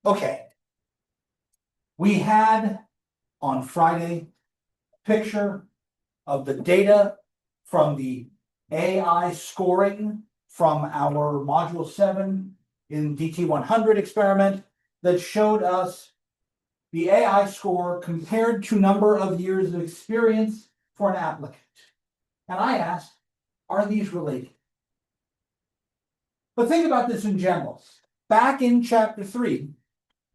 Okay. We had on Friday a picture of the data from the AI scoring from our module 7 in DT100 experiment that showed us the AI score compared to number of years of experience for an applicant. And I asked, are these related? But think about this in general. Back in chapter 3,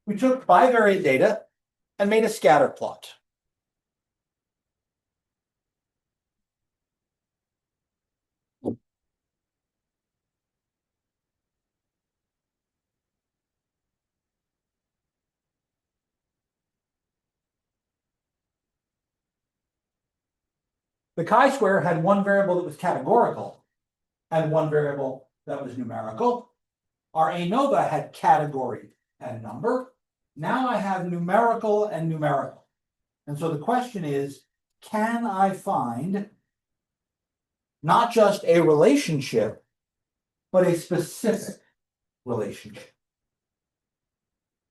we took bivariate data and made a scatter plot. The chi-square had one variable that was categorical and one variable that was numerical. Our ANOVA had category and number. Now I have numerical and numerical. And so the question is, can I find not just a relationship, but a specific relationship?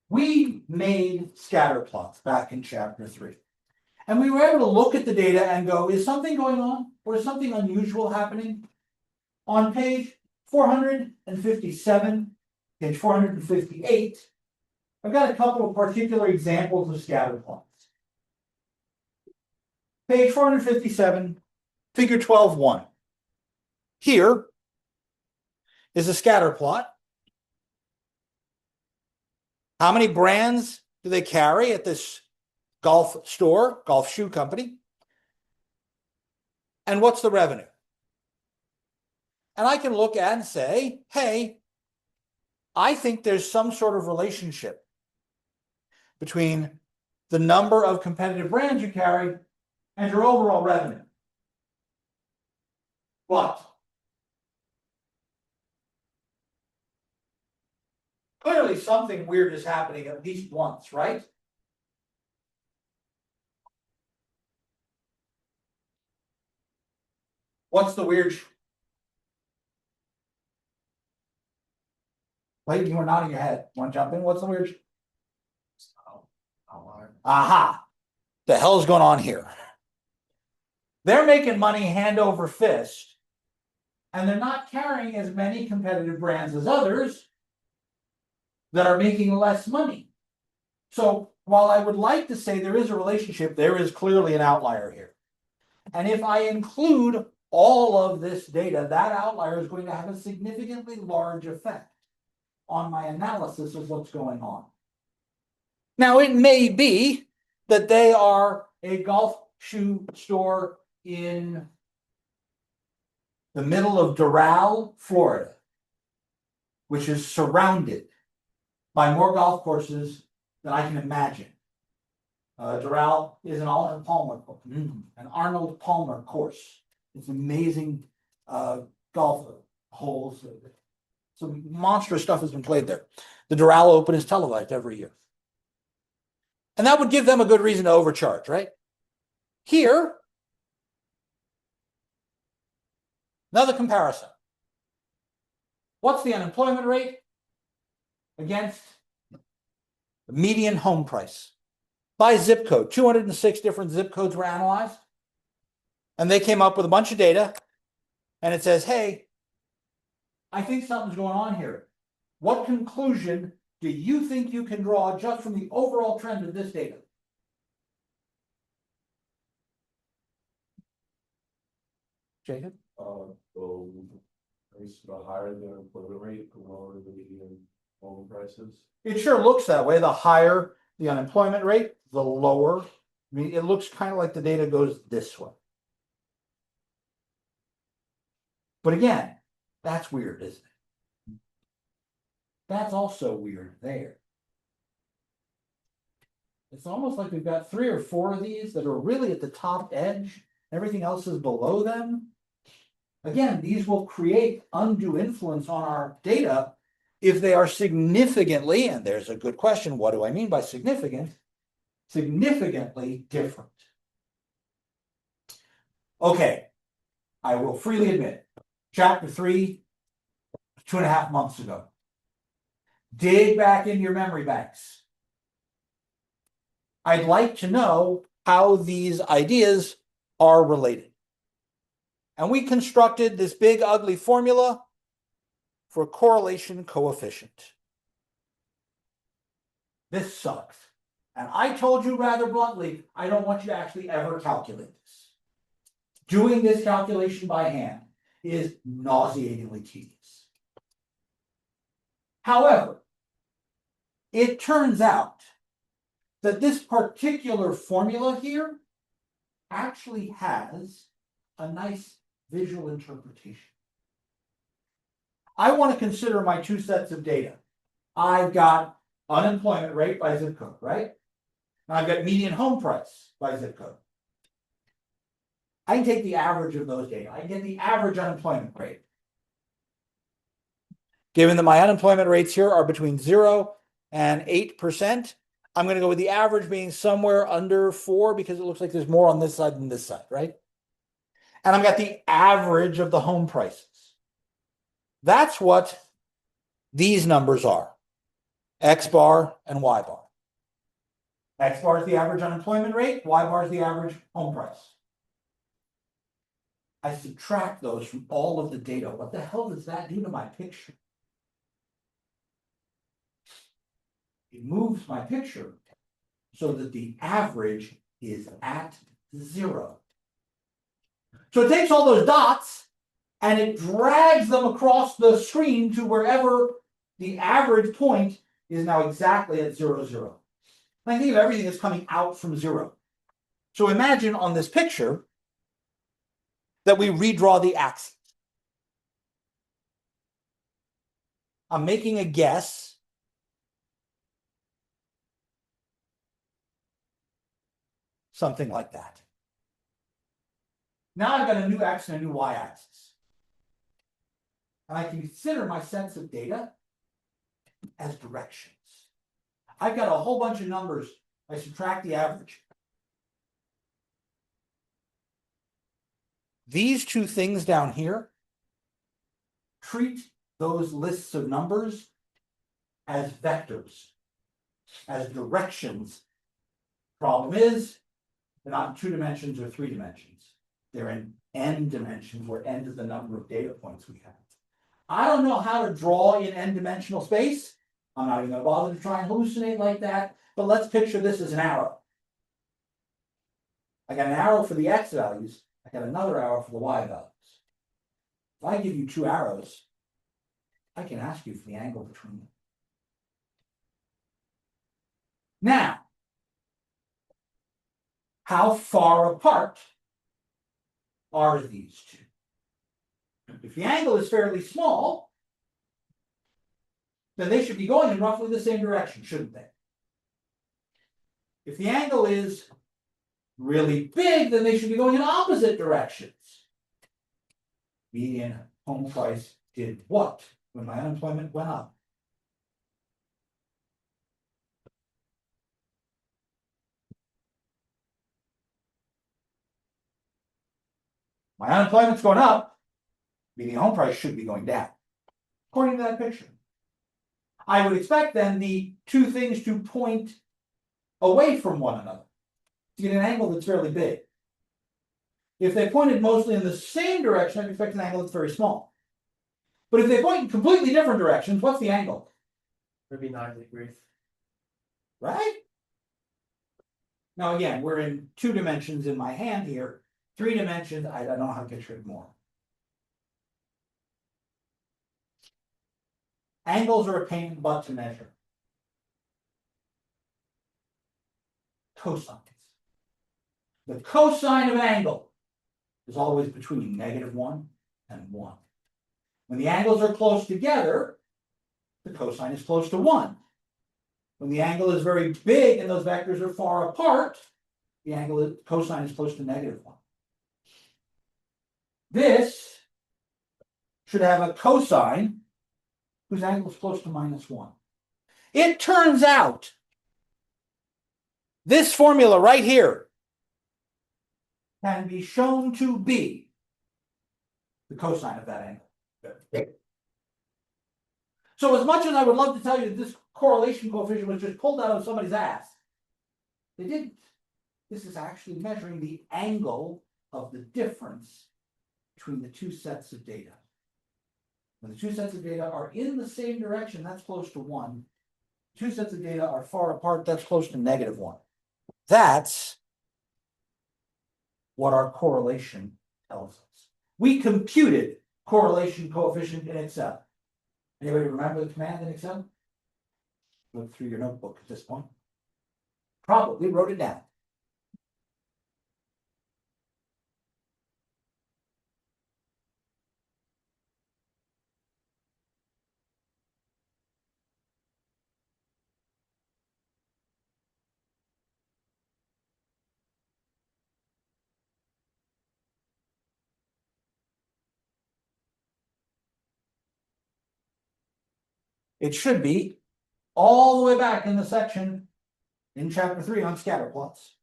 We made scatter plots back in chapter 3. And we were able to look at the data and go, is something going on? Or is something unusual happening? On page 457, page 458, I've got a couple of particular examples of scatter plots. Page 457, figure 12.1. Here is a scatter plot. How many brands do they carry at this golf store, golf shoe company? And what's the revenue? And I can look at and say, hey, I think there's some sort of relationship between the number of competitive brands you carry and your overall revenue. But clearly something weird is happening at least once, right? What's the weird? Wait, you were nodding your head. Want to jump in? What's the weird? Aha! The hell's going on here? They're making money hand over fist, and they're not carrying as many competitive brands as others that are making less money. So while I would like to say there is a relationship, there is clearly an outlier here. And if I include all of this data, that outlier is going to have a significantly large effect on my analysis of what's going on. Now, it may be that they are a golf shoe store in the middle of Doral, Florida, which is surrounded by more golf courses than I can imagine. Doral is an Arnold Palmer course. It's amazing golf holes. Some monstrous stuff has been played there. The Doral Open is televised every year. And that would give them a good reason to overcharge, right? Here, another comparison. What's the unemployment rate against the median home price? By zip code, 206 different zip codes were analyzed. And they came up with a bunch of data. And it says, hey, I think something's going on here. What conclusion do you think you can draw just from the overall trend of this data? Jacob? The higher the unemployment rate, the lower the median home prices. It sure looks that way. The higher the unemployment rate, the lower. I mean, it looks kind of like the data goes this way. But again, that's weird, isn't it? That's also weird there. It's almost like we've got 3 or 4 of these that are really at the top edge. Everything else is below them. Again, these will create undue influence on our data if they are significantly, and there's a good question, what do I mean by significant? Significantly different. Okay, I will freely admit, chapter 3, 2.5 months ago. Dig back into your memory banks. I'd like to know how these ideas are related. And we constructed this big ugly formula for correlation coefficient. This sucks. And I told you rather bluntly, I don't want you to actually ever calculate this. Doing this calculation by hand is nauseatingly tedious. However, it turns out that this particular formula here actually has a nice visual interpretation. I want to consider my two sets of data. I've got unemployment rate by zip code, right? And I've got median home price by zip code. I can take the average of those data. I can get the average unemployment rate. Given that my unemployment rates here are between 0 and 8%, I'm going to go with the average being somewhere under 4 because it looks like there's more on this side than this side, right? And I've got the average of the home prices. That's what these numbers are, X bar and Y bar. X bar is the average unemployment rate, Y bar is the average home price. I subtract those from all of the data. What the hell does that do to my picture? It moves my picture so that the average is at 0. So it takes all those dots and it drags them across the screen to wherever the average point is now exactly at 0, 0. And I think of everything that's coming out from 0. So imagine on this picture that we redraw the axis. I'm making a guess. Something like that. Now I've got a new X and a new Y axis. And I can consider my sets of data as directions. I've got a whole bunch of numbers. I subtract the average. These two things down here treat those lists of numbers as vectors, as directions. Problem is, they're not in 2 dimensions or 3 dimensions. They're in n dimensions, where n is the number of data points we have. I don't know how to draw in n-dimensional space. I'm not even going to bother to try and hallucinate like that, but let's picture this as an arrow. I got an arrow for the x values. I got another arrow for the y values. If I give you 2 arrows, I can ask you for the angle between them. Now, how far apart are these two? If the angle is fairly small, then they should be going in roughly the same direction, shouldn't they? If the angle is really big, then they should be going in opposite directions. Median home price did what when my unemployment went up? My unemployment's going up, median home price should be going down, according to that picture. I would expect then the two things to point away from one another to get an angle that's fairly big. If they pointed mostly in the same direction, I'd expect an angle that's very small. But if they point in completely different directions, what's the angle? It'd be 90 degrees. Right? Now again, we're in 2 dimensions in my hand here. 3 dimensions, I don't know how to picture it more. Angles are a pain in the butt to measure. Cosines. The cosine of an angle is always between -1 and 1. When the angles are close together, the cosine is close to 1. When the angle is very big and those vectors are far apart, the cosine is close to -1. This should have a cosine whose angle is close to -1. It turns out this formula right here can be shown to be the cosine of that angle. So as much as I would love to tell you that this correlation coefficient was just pulled out of somebody's ass, they didn't. This is actually measuring the angle of the difference between the two sets of data. When the two sets of data are in the same direction, that's close to 1. Two sets of data are far apart, that's close to -1. That's what our correlation tells us. We computed correlation coefficient in Excel. Anybody remember the command in Excel? Look through your notebook at this point. Probably wrote it down. It should be all the way back in the section in chapter 3 on scatter plots.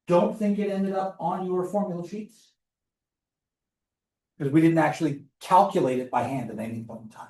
Don't think it ended up on your formula sheets, because we didn't actually calculate it by hand at any point in time.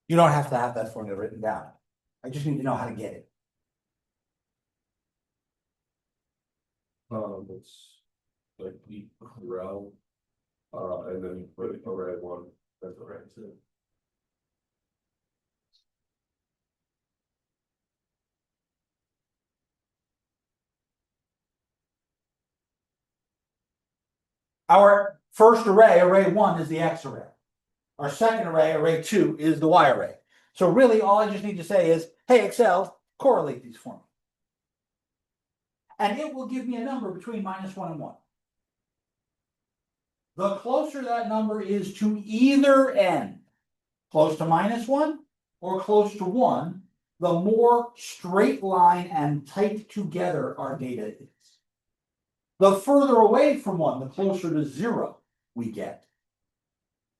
You don't have to have that formula written down. I just need to know how to get it. It's like deep row. And then you put a red one, that's the right too. Our first array, array 1, is the X array. Our second array, array 2, is the Y array. So really, all I just need to say is, hey, Excel, correlate these for me. And it will give me a number between -1 and 1. The closer that number is to either end, close to -1 or close to 1, the more straight line and tight together our data is. The further away from 1, the closer to 0 we get,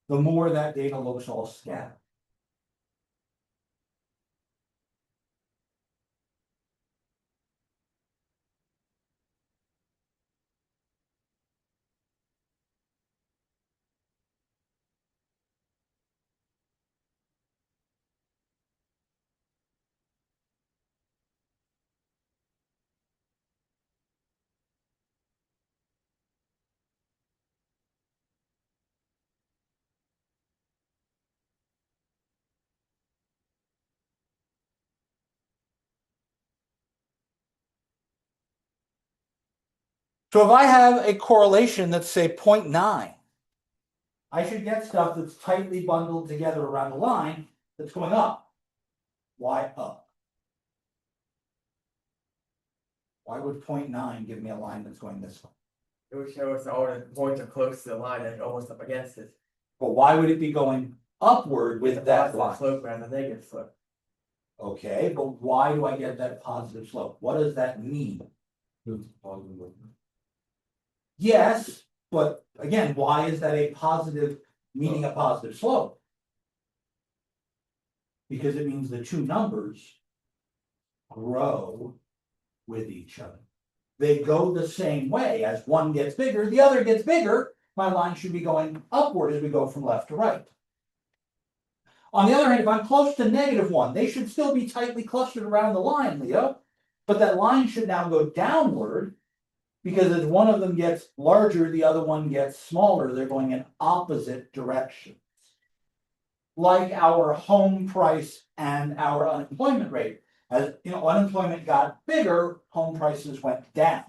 the more that data looks all scattered. So if I have a correlation that's, say, 0.9, I should get stuff that's tightly bundled together around the line that's going up. Why up? Why would 0.9 give me a line that's going this way? It would show us all the points are close to the line and almost up against it. But why would it be going upward with that Positive line? slope rather than negative slope. Okay, but why do I get that positive slope? What does that mean? It's positive. Yes, but again, why is that a positive, meaning a positive slope? because it means the two numbers grow with each other. They go the same way. As one gets bigger, the other gets bigger. My line should be going upward as we go from left to right. On the other hand, if I'm close to -1, they should still be tightly clustered around the line, Leo. But that line should now go downward because as one of them gets larger, the other one gets smaller. They're going in opposite directions. Like our home price and our unemployment rate. As unemployment got bigger, home prices went down.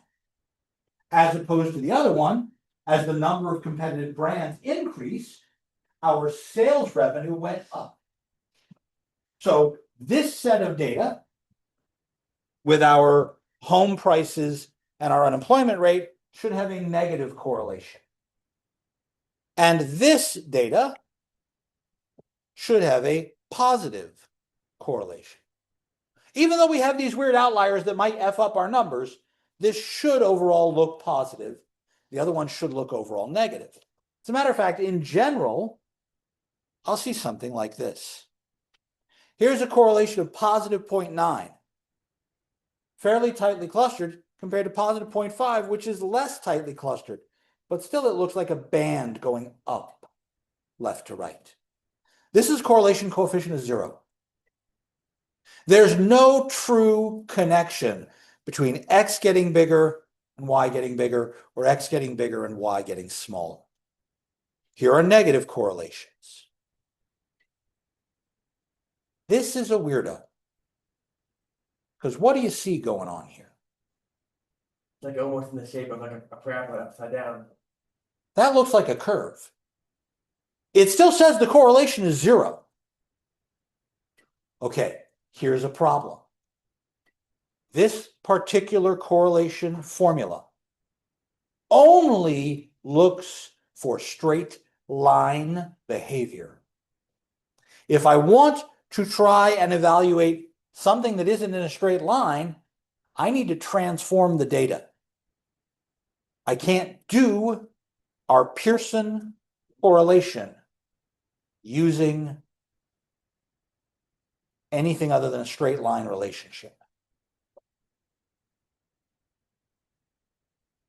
As opposed to the other one, as the number of competitive brands increased, our sales revenue went up. So this set of data with our home prices and our unemployment rate should have a negative correlation. And this data should have a positive correlation. Even though we have these weird outliers that might F up our numbers, this should overall look positive. The other one should look overall negative. As a matter of fact, in general, I'll see something like this. Here's a correlation of positive 0.9, fairly tightly clustered, compared to positive 0.5, which is less tightly clustered, but still it looks like a band going up, left to right. This is correlation coefficient of 0. There's no true connection between X getting bigger and Y getting bigger, or X getting bigger and Y getting smaller. Here are negative correlations. This is a weirdo. Because what do you see going on here? Like almost in the shape of like a parabola upside down. That looks like a curve. It still says the correlation is 0. Okay, here's a problem. This particular correlation formula only looks for straight line behavior. If I want to try and evaluate something that isn't in a straight line, I need to transform the data. I can't do our Pearson correlation using anything other than a straight line relationship.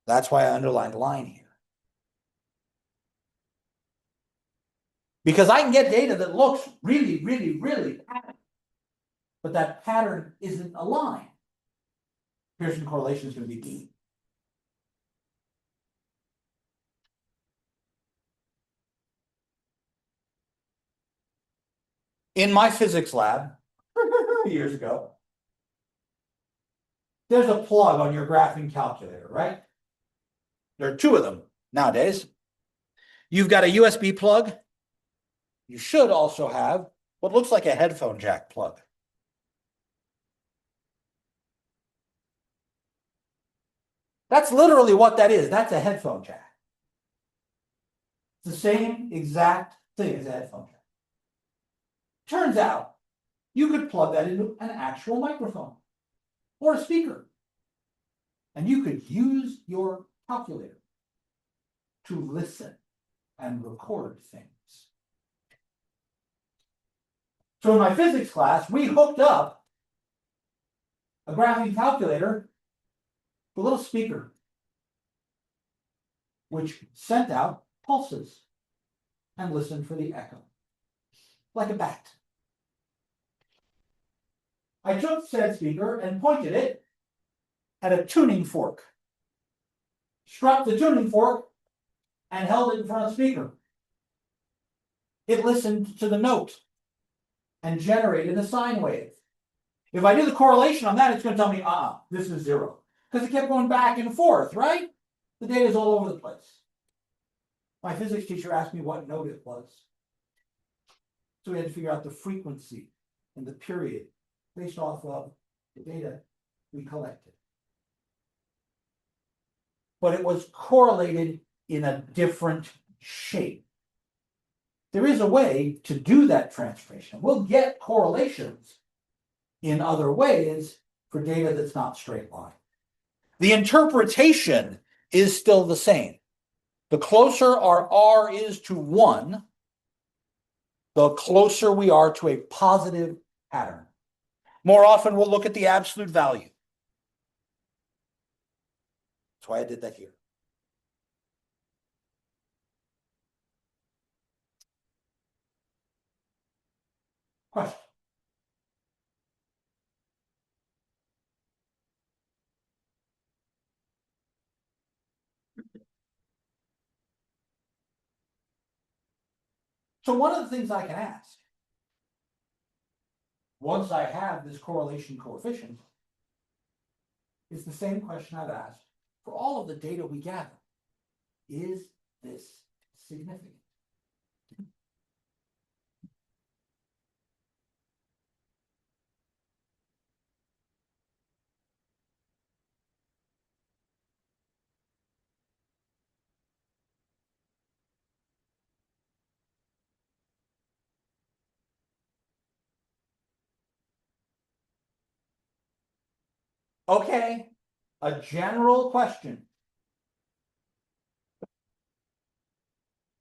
That's why I underlined line here. Because I can get data that looks really, really, really patterned, but that pattern isn't a line. Pearson correlation is going to be D. In my physics lab, years ago, there's a plug on your graphing calculator, right? There are 2 of them nowadays. You've got a USB plug. You should also have what looks like a headphone jack plug. That's literally what that is. That's a headphone jack. It's the same exact thing as a headphone jack. Turns out you could plug that into an actual microphone or a speaker. And you could use your calculator to listen and record things. So in my physics class, we hooked up a graphing calculator to a little speaker, which sent out pulses and listened for the echo, like a bat. I took said speaker and pointed it at a tuning fork, struck the tuning fork, and held it in front of the speaker. It listened to the note and generated a sine wave. If I do the correlation on that, it's going to tell me, this is 0. Because it kept going back and forth, right? The data is all over the place. My physics teacher asked me what note it was. So we had to figure out the frequency and the period based off of the data we collected. But it was correlated in a different shape. There is a way to do that transformation. We'll get correlations in other ways for data that's not straight line. The interpretation is still the same. The closer our R is to 1, the closer we are to a positive pattern. More often, we'll look at the absolute value. That's why I did that here. Question. So one of the things I can ask, once I have this correlation coefficient, is the same question I've asked for all of the data we gather. Is this significant? Okay, a general question.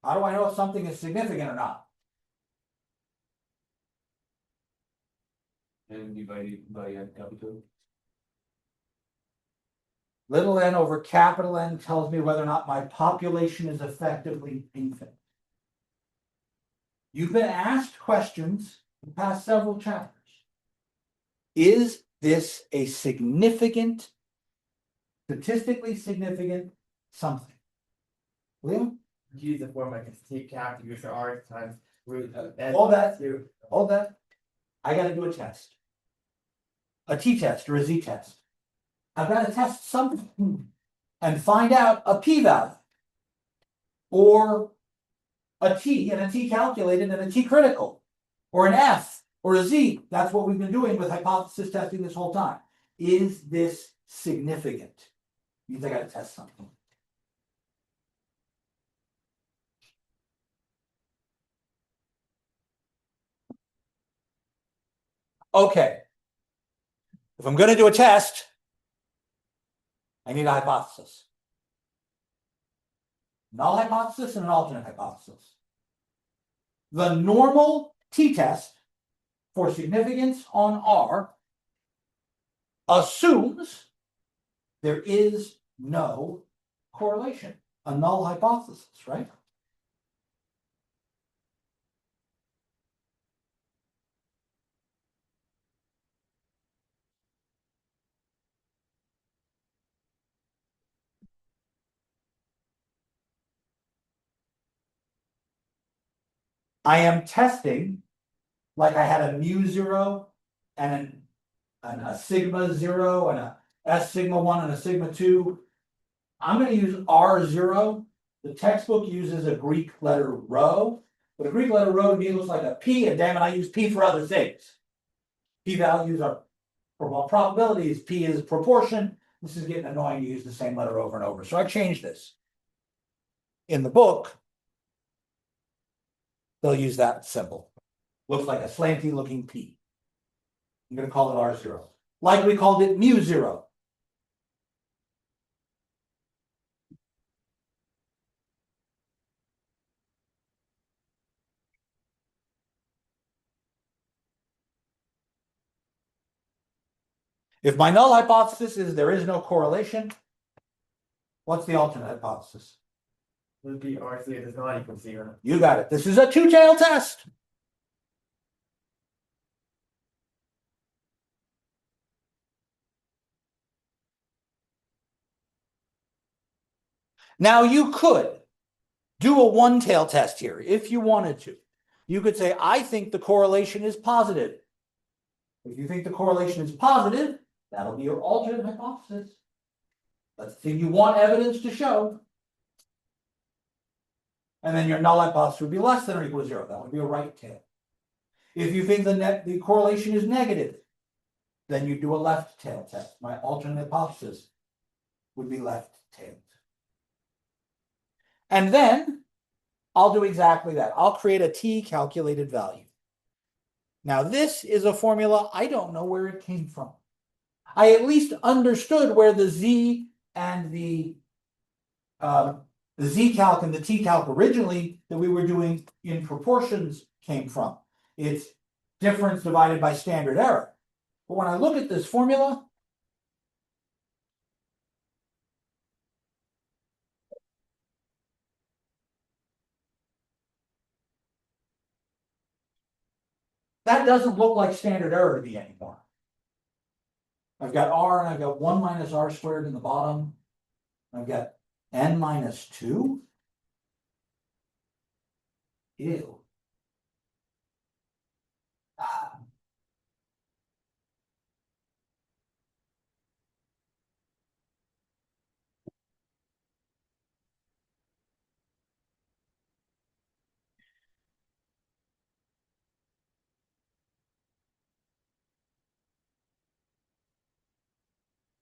How do I know if something is significant or not? And divided by n capital. Little n over capital N tells me whether or not my population is effectively infinite. You've been asked questions in the past several chapters. Is this a significant, statistically significant something? William? Use the form like a t cap, use the r times root of n. All that. Two. Hold that. I got to do a test. A t-test or a z-test. I've got to test something and find out a p-value or a t and a t calculated and a t critical or an f or a z. That's what we've been doing with hypothesis testing this whole time. Is this significant? Means I got to test something. Okay. If I'm going to do a test, I need a hypothesis. Null hypothesis and an alternate hypothesis. The normal t-test for significance on R assumes there is no correlation, a null hypothesis, right? I am testing like I had a mu zero and a sigma zero and a S sigma 1 and a sigma 2. I'm going to use R0. The textbook uses a Greek letter rho, but a Greek letter rho to me looks like a P, and damn it, I use P for other things. P values are for probabilities, P is proportion. This is getting annoying to use the same letter over and over. So I changed this. In the book, they'll use that symbol. Looks like a slanty looking P. I'm going to call it R0. Like we called it mu zero. If my null hypothesis is there is no correlation, what's the alternate hypothesis? It would be R3 does not equal 0. You got it. This is a two-tailed test. Now you could do a one-tail test here if you wanted to. You could say, I think the correlation is positive. If you think the correlation is positive, that'll be your alternate hypothesis. That's the thing you want evidence to show. And then your null hypothesis would be less than or equal to 0. That would be a right tail. If you think the correlation is negative, then you do a left tail test. My alternate hypothesis would be left tailed. And then I'll do exactly that. I'll create a t calculated value. Now this is a formula. I don't know where it came from. I at least understood where the z and the z calc and the t calc originally that we were doing in proportions came from. It's difference divided by standard error. But when I look at this formula, that doesn't look like standard error to me anymore. I've got r and I've got 1 minus r squared in the bottom. I've got n minus 2. Ew.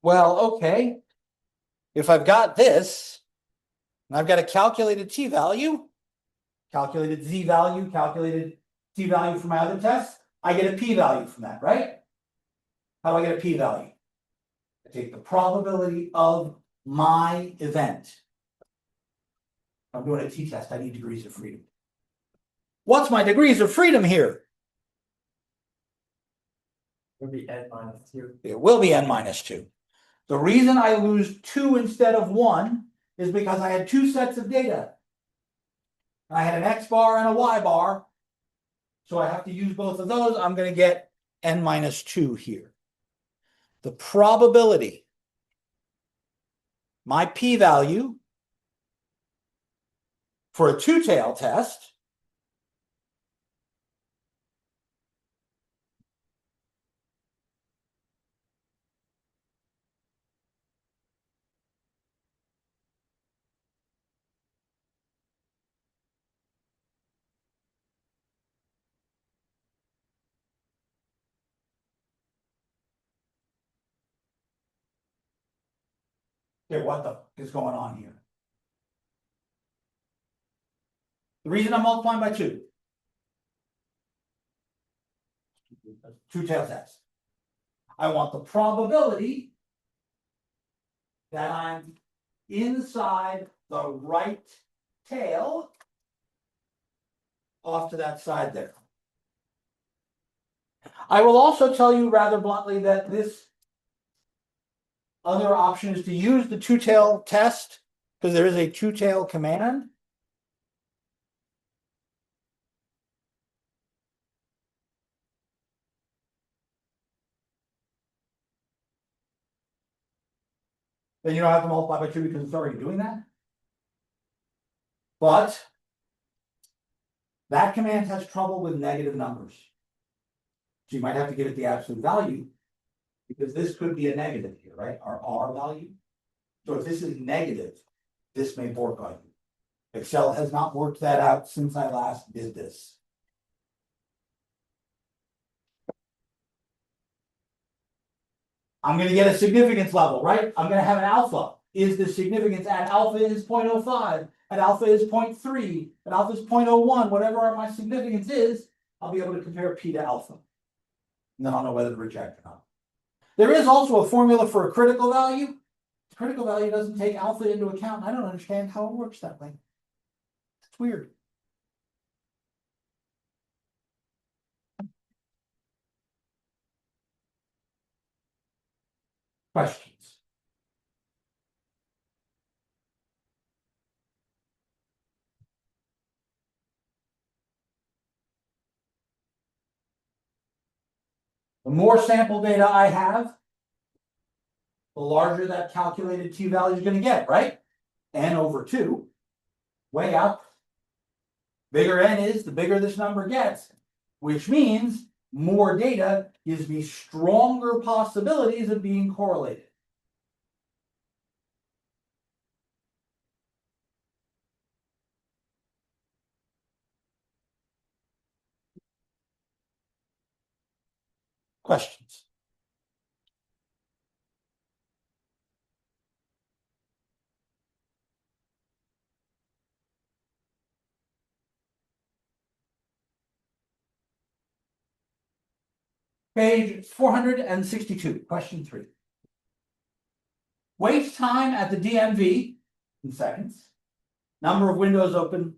Well, okay. If I've got this, and I've got a calculated t-value, calculated z-value, calculated t-value for my other test, I get a p-value from that, right? How do I get a p-value? I take the probability of my event. If I'm doing a t-test, I need degrees of freedom. What's my degrees of freedom here? Would be n minus 2. It will be n minus 2. The reason I lose 2 instead of 1 is because I had 2 sets of data. I had an x bar and a y bar. So I have to use both of those. I'm going to get n minus 2 here. The probability, my p-value for a two-tail test okay, what the is going on here? The reason I'm multiplying by 2. Two-tail test. I want the probability that I'm inside the right tail off to that side there. I will also tell you rather bluntly that this other option is to use the two-tail test because there is a two-tail command. Then you don't have to multiply by 2 because it's already doing that. But that command has trouble with negative numbers. So you might have to give it the absolute value because this could be a negative here, right? Our R value. So if this is negative, this may work on you. Excel has not worked that out since I last did this. I'm going to get a significance level, right? I'm going to have an alpha. Is the significance at alpha is 0.05, at alpha is 0.3, at alpha is 0.01, whatever my significance is, I'll be able to compare P to alpha. And then I'll know whether to reject or not. There is also a formula for a critical value. The critical value doesn't take alpha into account. I don't understand how it works that way. It's weird. Questions? The more sample data I have, the larger that calculated t-value is going to get, right? N over 2, way up. Bigger n is, the bigger this number gets, which means more data gives me stronger possibilities of being correlated. Questions? Page 462, question 3. Wait time at the DMV in seconds. Number of windows open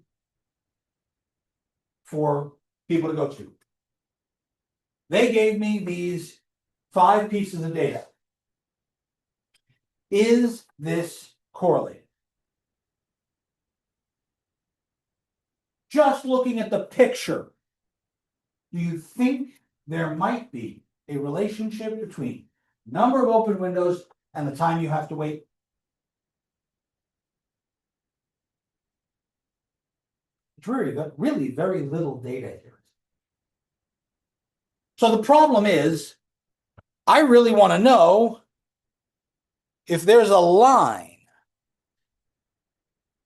for people to go to. They gave me these 5 pieces of data. Is this correlated? Just looking at the picture, do you think there might be a relationship between number of open windows and the time you have to wait? It's really very little data here. So the problem is, I really want to know if there's a line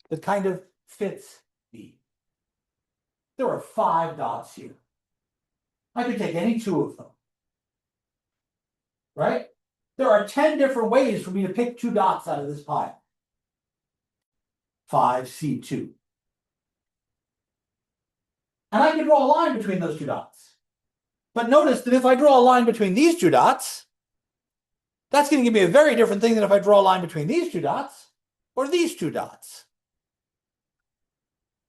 that kind of fits me. There are 5 dots here. I could take any 2 of them. Right? There are 10 different ways for me to pick 2 dots out of this pile. 5C2. And I can draw a line between those 2 dots. But notice that if I draw a line between these 2 dots, that's going to give me a very different thing than if I draw a line between these 2 dots or these 2 dots.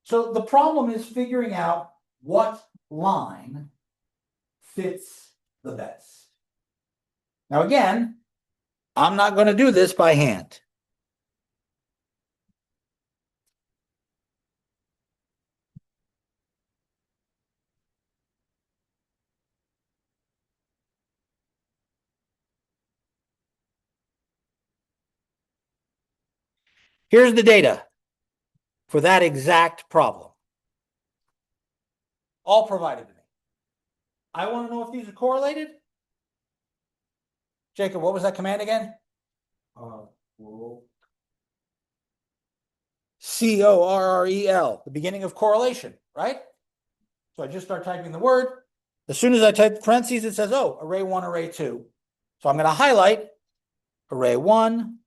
So the problem is figuring out what line fits the best. Now again, I'm not going to do this by hand. Here's the data for that exact problem. All provided to me. I want to know if these are correlated. Jacob, what was that command again? Well, CORREL, the beginning of correlation, right? So I just start typing the word. As soon as I type the parentheses, it says, oh, array 1, array 2. So I'm going to highlight array 1,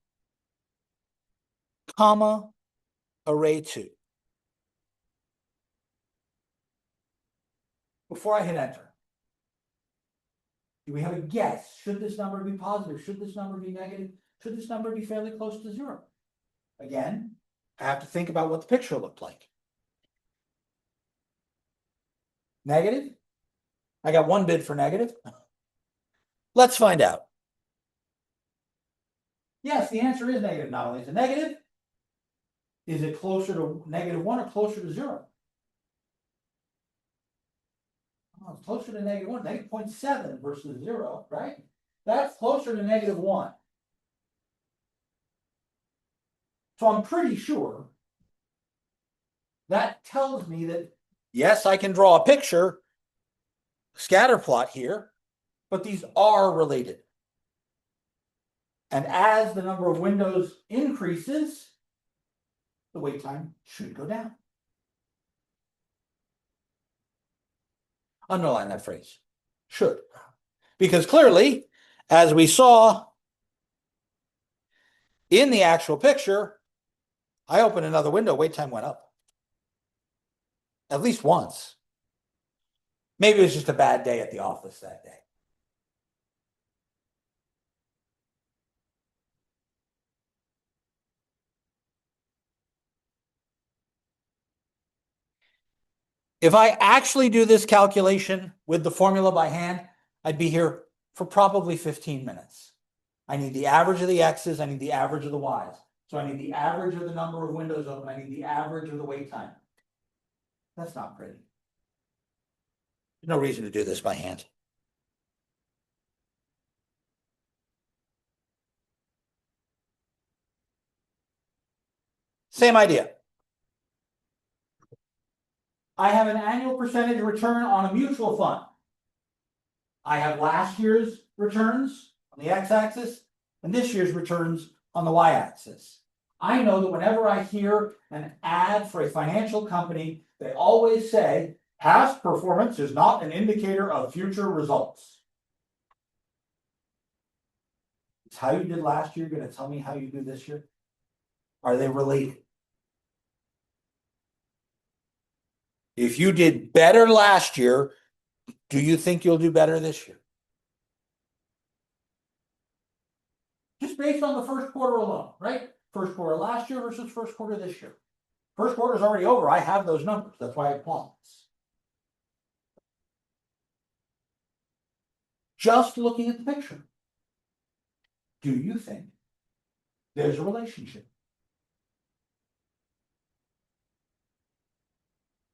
comma, array 2. Before I hit enter, do we have a guess? Should this number be positive? Should this number be negative? Should this number be fairly close to 0? Again, I have to think about what the picture looked like. Negative? I got 1 bid for negative. Let's find out. Yes, the answer is negative. Not only is it negative, is it closer to -1 or closer to 0? Oh, it's closer to -1, -0.7 versus 0, right? That's closer to -1. So I'm pretty sure that tells me that, yes, I can draw a picture, scatter plot here, but these are related. And as the number of windows increases, the wait time should go down. Underline that phrase, should. Because clearly, as we saw in the actual picture, I opened another window, wait time went up. At least once. Maybe it was just a bad day at the office that day. If I actually do this calculation with the formula by hand, I'd be here for probably 15 minutes. I need the average of the X's, I need the average of the Y's. So I need the average of the number of windows open, I need the average of the wait time. That's not pretty. There's no reason to do this by hand. Same idea. I have an annual percentage return on a mutual fund. I have last year's returns on the x-axis and this year's returns on the y-axis. I know that whenever I hear an ad for a financial company, they always say, past performance is not an indicator of future results. Is how you did last year going to tell me how you do this year? Are they related? If you did better last year, do you think you'll do better this year? Just based on the first quarter alone, right? First quarter last year versus first quarter this year. First quarter is already over. I have those numbers. That's why I pause. just looking at the picture. Do you think there's a relationship?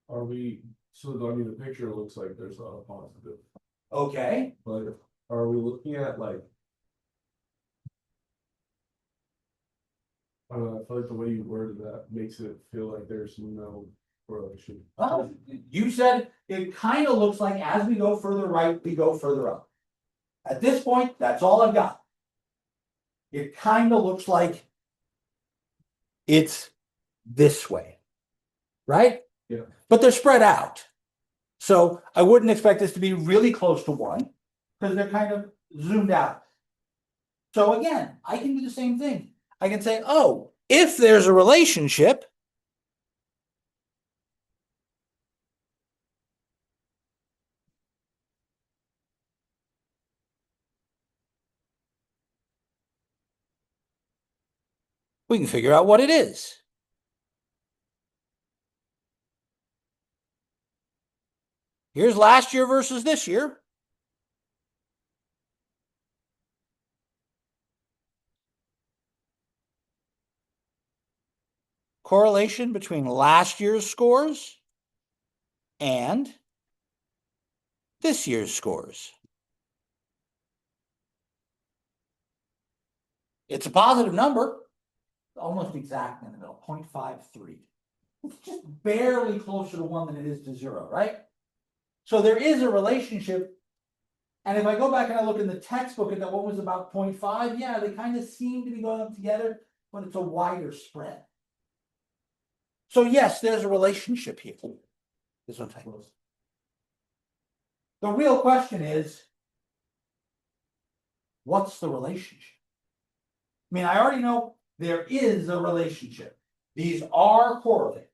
Are we, so I mean, the picture looks like there's a positive, Okay, but are we looking at like? I don't know, I feel like the way you worded that makes it feel like there's no correlation. well, you said it kind of looks like as we go further right, we go further up. At this point, that's all I've got. It kind of looks like it's this way, right? Yeah. But they're spread out. So I wouldn't expect this to be really close to one because they're kind of zoomed out. So again, I can do the same thing. I can say, oh, if there's a relationship, we can figure out what it is. Here's last year versus this year. Correlation between last year's scores and this year's scores. It's a positive number, almost exact in the middle, 0.53. It's just barely closer to 1 than it is to 0, right? So there is a relationship. And if I go back and I look in the textbook and that one was about 0.5, yeah, they kind of seem to be going up together, but it's a wider spread. So yes, there's a relationship here. This one's close. The real question is, what's the relationship? I mean, I already know there is a relationship. These are correlated.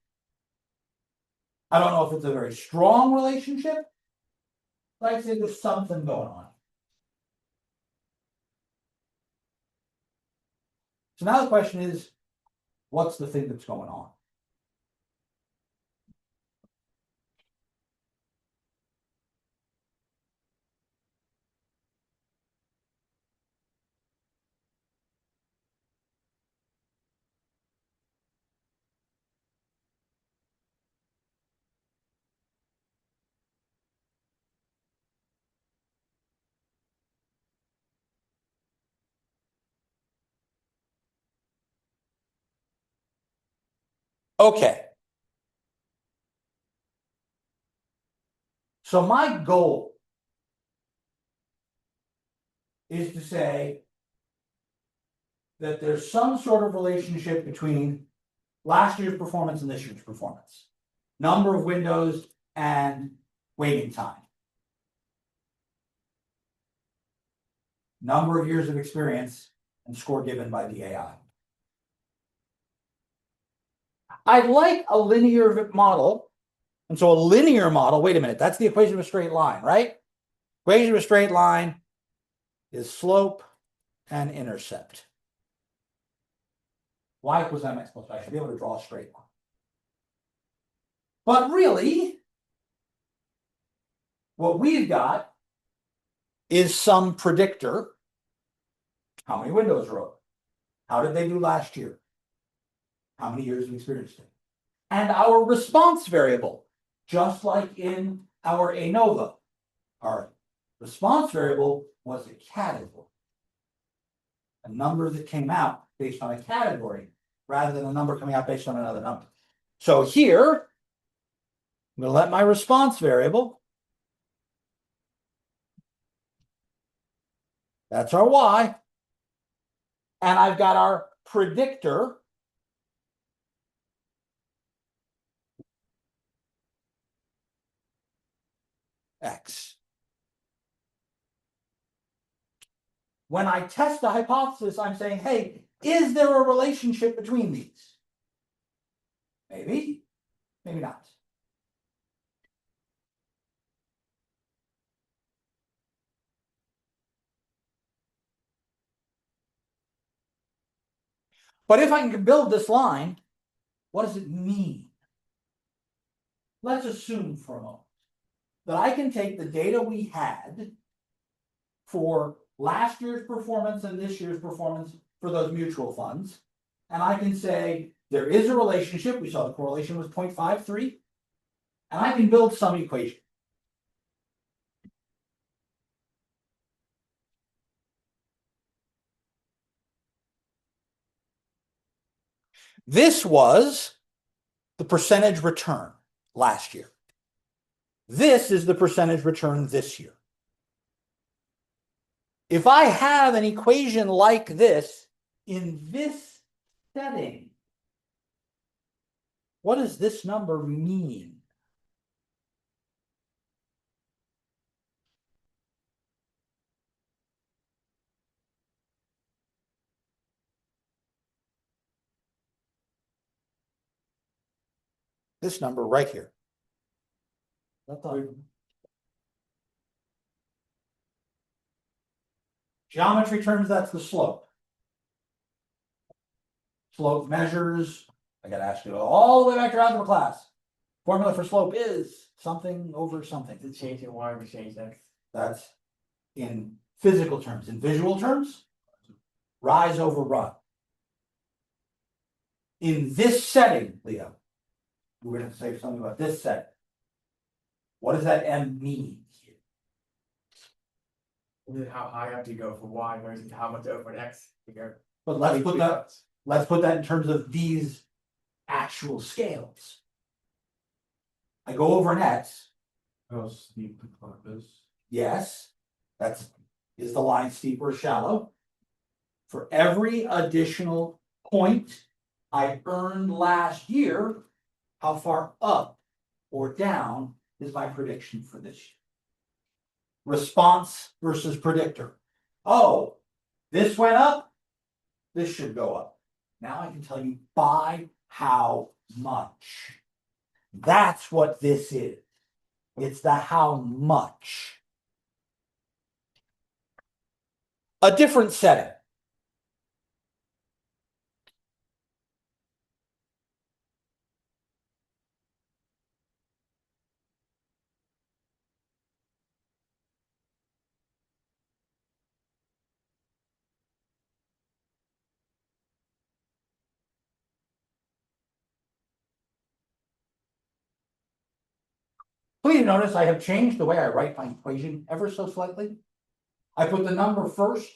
I don't know if it's a very strong relationship, but I'd say there's something going on. So now the question is, what's the thing that's going on? Okay. So my goal is to say that there's some sort of relationship between last year's performance and this year's performance. Number of windows and waiting time. Number of years of experience and score given by the AI. I'd like a linear model. And so a linear model, wait a minute, that's the equation of a straight line, right? Equation of a straight line is slope and intercept. Y equals mx plus y. I should be able to draw a straight line. But really, what we've got is some predictor. How many windows are open? How did they do last year? How many years of experience did? And our response variable, just like in our ANOVA, our response variable was a category. A number that came out based on a category rather than a number coming out based on another number. So here, I'm going to let my response variable, that's our Y, and I've got our predictor, X. When I test the hypothesis, I'm saying, hey, is there a relationship between these? Maybe, maybe not. But if I can build this line, what does it mean? Let's assume for a moment that I can take the data we had for last year's performance and this year's performance for those mutual funds. And I can say there is a relationship. We saw the correlation was 0.53. And I can build some equation. This was the percentage return last year. This is the percentage return this year. If I have an equation like this in this setting, what does this number mean? This number right here. Geometry terms, that's the slope. Slope measures, I got to ask you all the way back to algebra class. Formula for slope is something over something. The change in y, we change x. That's in physical terms. In visual terms, rise over run. In this setting, Leo, we're going to say something about this setting. What does that M mean here? And then how high up do you go for y versus how much over an x you go? But let's put that in terms of these actual scales. I go over an X. How steep the climb is. Yes, is the line steep or shallow? For every additional point I earned last year, how far up or down is my prediction for this year? Response versus predictor. Oh, this went up, this should go up. Now I can tell you by how much. That's what this is. It's the how much. A different setting. Please notice I have changed the way I write my equation ever so slightly. I put the number first.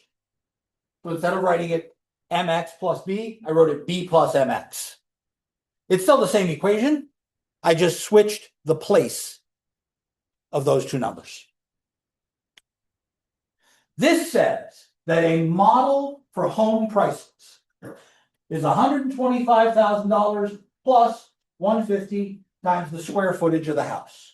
So instead of writing it mx plus b, I wrote it b plus mx. It's still the same equation. I just switched the place of those two numbers. This says that a model for home prices is $125,000 plus 150 times the square footage of the house.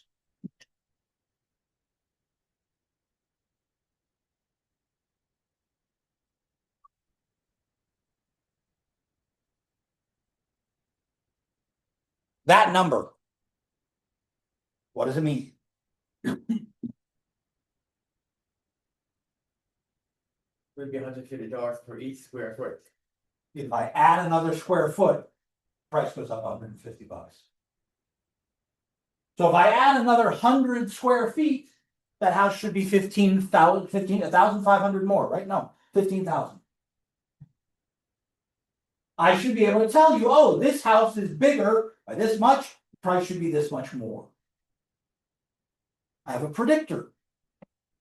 That number, what does it mean? Would be $150 for each square foot. If I add another square foot, price goes up $150. So if I add another 100 square feet, that house should be 1,500 more, right? No, 15,000. I should be able to tell you, oh, this house is bigger by this much, price should be this much more. I have a predictor.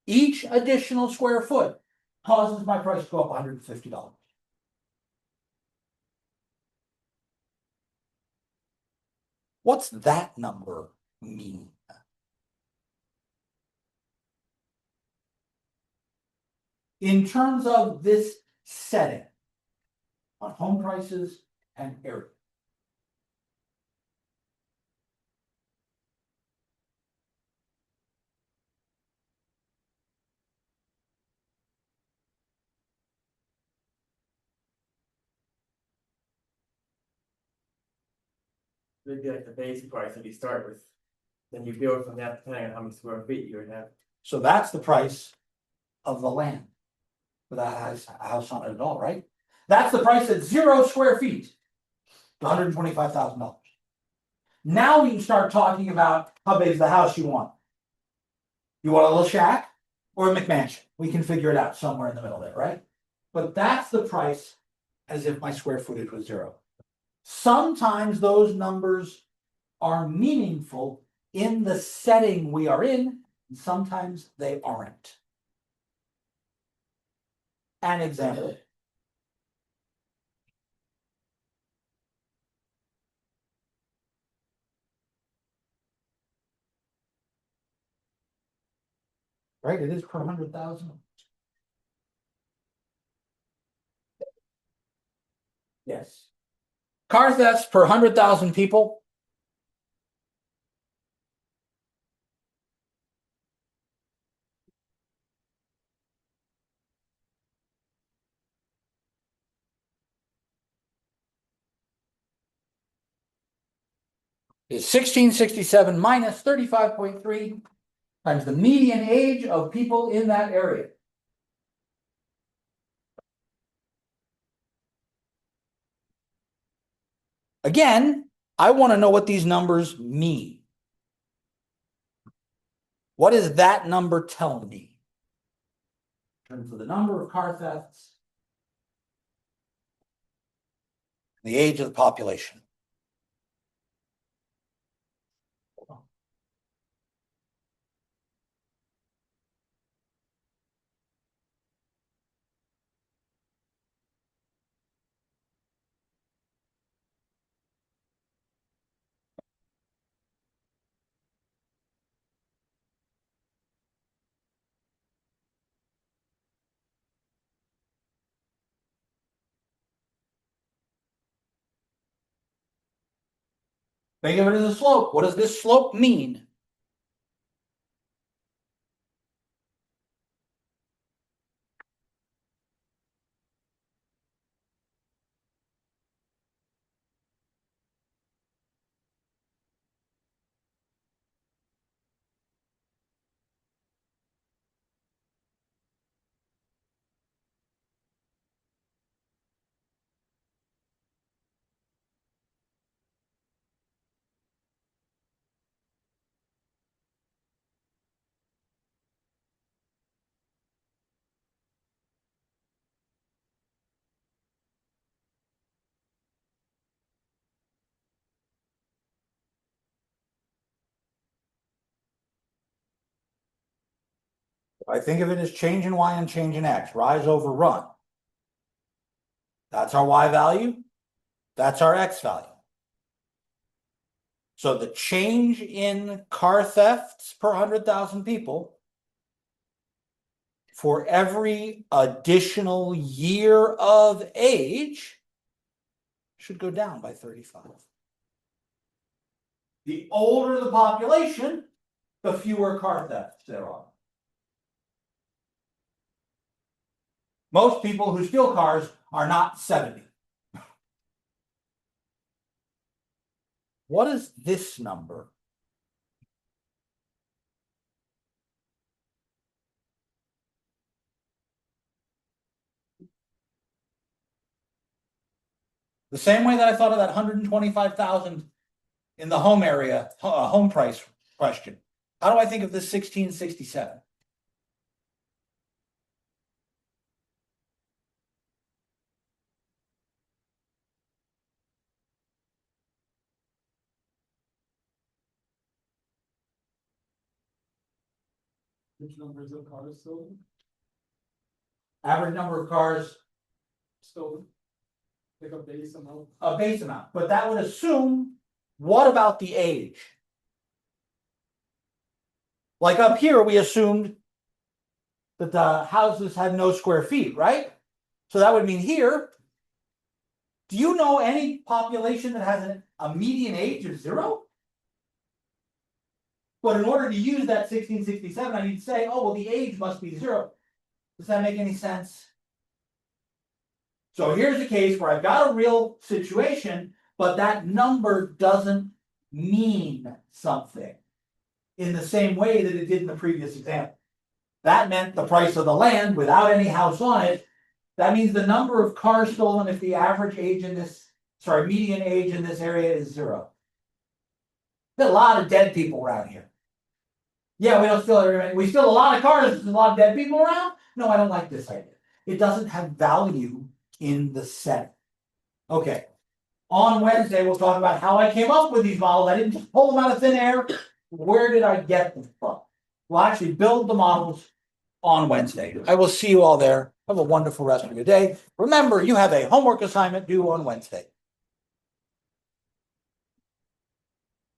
Each additional square foot causes my price to go up $150. What's that number mean? In terms of this setting on home prices and area. It'd be like the base price that you start with. Then you build from that depending on how many square feet you would have. So that's the price of the land without a house on it at all, right? That's the price at 0 square feet, $125,000. Now we can start talking about how big is the house you want. You want a little shack? or a McMansion. We can figure it out somewhere in the middle there, right? But that's the price as if my square footage was 0. Sometimes those numbers are meaningful in the setting we are in, and sometimes they aren't. An example. Right, it is per 100,000. Yes. Car thefts per 100,000 people. Is 1667 minus 35.3 times the median age of people in that area. Again, I want to know what these numbers mean. What does that number tell me? In terms of the number of car thefts, the age of the population. Think of it as a slope. What does this slope mean? I think of it as change in y and change in x, rise over run. That's our y value. That's our x value. So the change in car thefts per 100,000 people for every additional year of age should go down by 35. The older the population, the fewer car thefts there are. Most people who steal cars are not 70. What is this number? The same way that I thought of that 125,000 in the home area, home price question. How do I think of this 1667? Which numbers of cars stolen? Average number of cars, Stolen. Pick up base amount. a base amount, but that would assume, what about the age? Like up here, we assumed that the houses had no square feet, right? So that would mean here, do you know any population that has a median age of 0? But in order to use that 1667, I need to say, oh, well, the age must be 0. Does that make any sense? So here's a case where I've got a real situation, but that number doesn't mean something in the same way that it did in the previous example. That meant the price of the land without any house on it. That means the number of cars stolen if the average age in this, median age in this area is 0. There's a lot of dead people around here. Yeah, we don't steal everything. We steal a lot of cars, there's a lot of dead people around. No, I don't like this idea. It doesn't have value in the set. Okay. On Wednesday, we'll talk about how I came up with these models. I didn't just pull them out of thin air. Where did I get them from? We'll actually build the models on Wednesday. I will see you all there. Have a wonderful rest of your day. Remember, you have a homework assignment due on Wednesday.